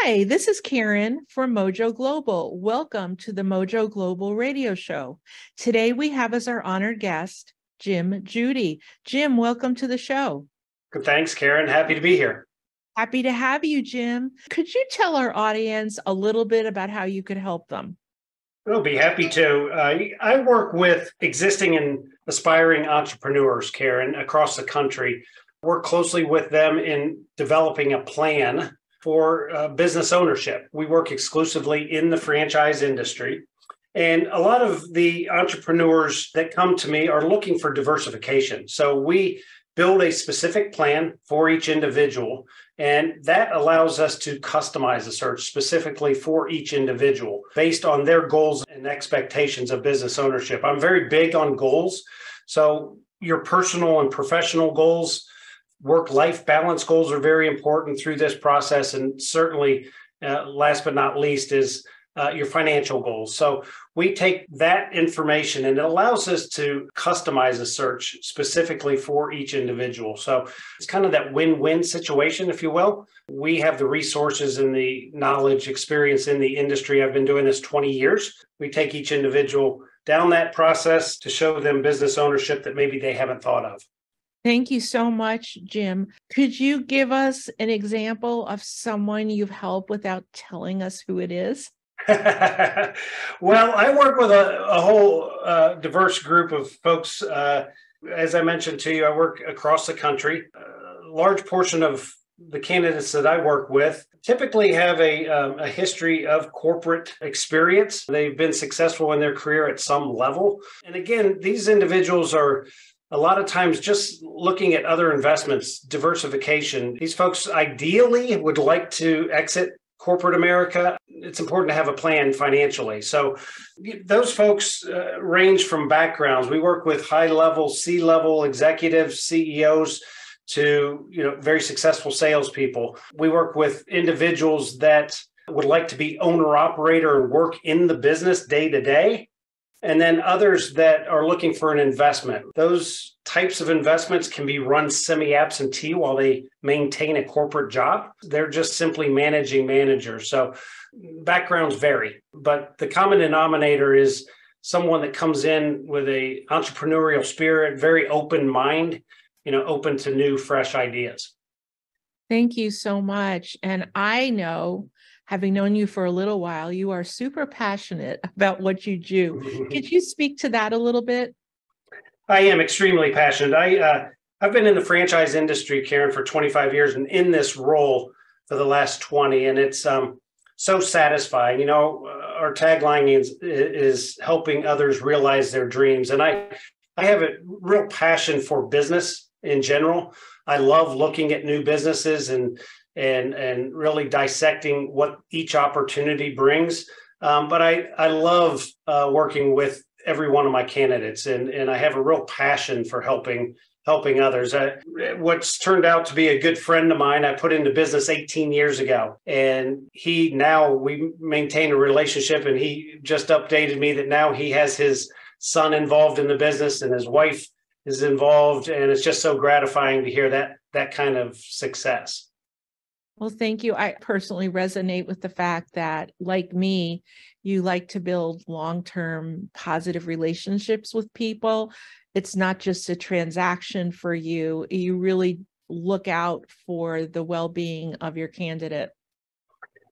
Hi, this is Karen from Mojo Global. Welcome to the Mojo Global Radio Show. Today we have as our honored guest, Jim Judy. Jim, welcome to the show. Thanks, Karen. Happy to be here. Happy to have you, Jim. Could you tell our audience a little bit about how you could help them? I'll be happy to. I work with existing and aspiring entrepreneurs, Karen, across the country. Work closely with them in developing a plan for business ownership. We work exclusively in the franchise industry. And a lot of the entrepreneurs that come to me are looking for diversification. So we build a specific plan for each individual, and that allows us to customize a search specifically for each individual based on their goals and expectations of business ownership. I'm very big on goals. So your personal and professional goals, work-life balance goals are very important through this process. And certainly, last but not least, is your financial goals. So we take that information and it allows us to customize a search specifically for each individual. So it's kind of that win-win situation, if you will. We have the resources and the knowledge, experience in the industry. I've been doing this 20 years. We take each individual down that process to show them business ownership that maybe they haven't thought of. Thank you so much, Jim. Could you give us an example of someone you've helped without telling us who it is? Well, I work with a whole diverse group of folks. As I mentioned to you, I work across the country. A large portion of the candidates that I work with typically have a history of corporate experience. They've been successful in their career at some level. And again, these individuals are a lot of times just looking at other investments, diversification. These folks ideally would like to exit corporate America. It's important to have a plan financially. So those folks range from backgrounds. We work with high-level, C-level executives, CEOs, to very successful salespeople. We work with individuals that would like to be owner-operator and work in the business day to day. And then others that are looking for an investment. Those types of investments can be run semi-absentee while they maintain a corporate job. They're just simply managing managers. So backgrounds vary, but the common denominator is someone that comes in with an entrepreneurial spirit, very open mind, open to new, fresh ideas. Thank you so much. And I know, having known you for a little while, you are super passionate about what you do. Could you speak to that a little bit? I am extremely passionate. I've been in the franchise industry, Karen, for 25 years and in this role for the last 20. And it's so satisfying. Our tagline is helping others realize their dreams. And I have a real passion for business in general. I love looking at new businesses and really dissecting what each opportunity brings. But I love working with every one of my candidates, and I have a real passion for helping others. What's turned out to be a good friend of mine, I put into business 18 years ago, and we maintain a relationship, and he just updated me that now he has his son involved in the business and his wife is involved, and it's just so gratifying to hear that kind of success. Well, thank you. I personally resonate with the fact that, like me, you like to build long-term positive relationships with people. It's not just a transaction for you. You really look out for the well-being of your candidate.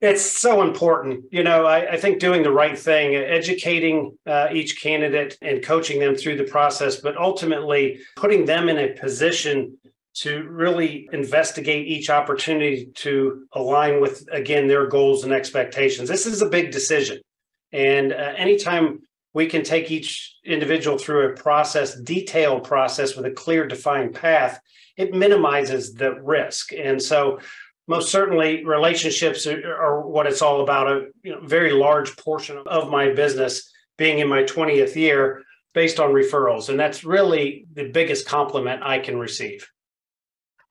It's so important. I think doing the right thing, educating each candidate and coaching them through the process, but ultimately putting them in a position to really investigate each opportunity to align with, again, their goals and expectations. This is a big decision. And anytime we can take each individual through a detailed process with a clear, defined path, it minimizes the risk. And so most certainly relationships are what it's all about. A very large portion of my business being in my 20th year based on referrals. And that's really the biggest compliment I can receive.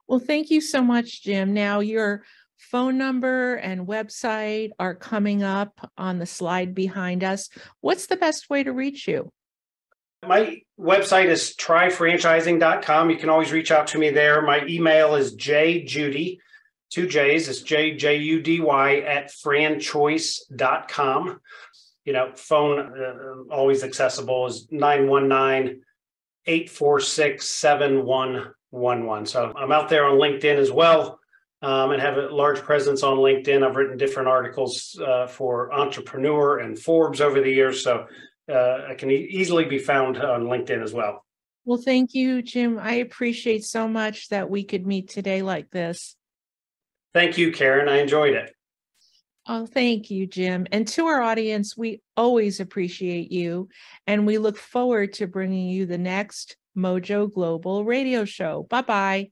Well, thank you so much, Jim. Now, your phone number and website are coming up on the slide behind us. What's the best way to reach you? My website is tryfranchising.com. You can always reach out to me there. My email is jjudy, 2 J's. It's Judy at franchoice.com. Phone always accessible is 919-846-7111. So I'm out there on LinkedIn as well, and have a large presence on LinkedIn. I've written different articles for Entrepreneur and Forbes over the years. So I can easily be found on LinkedIn as well. Well, thank you, Jim. I appreciate so much that we could meet today like this. Thank you, Karen. I enjoyed it. Oh, thank you, Jim. And to our audience, we always appreciate you. And we look forward to bringing you the next Mojo Global radio show. Bye-bye.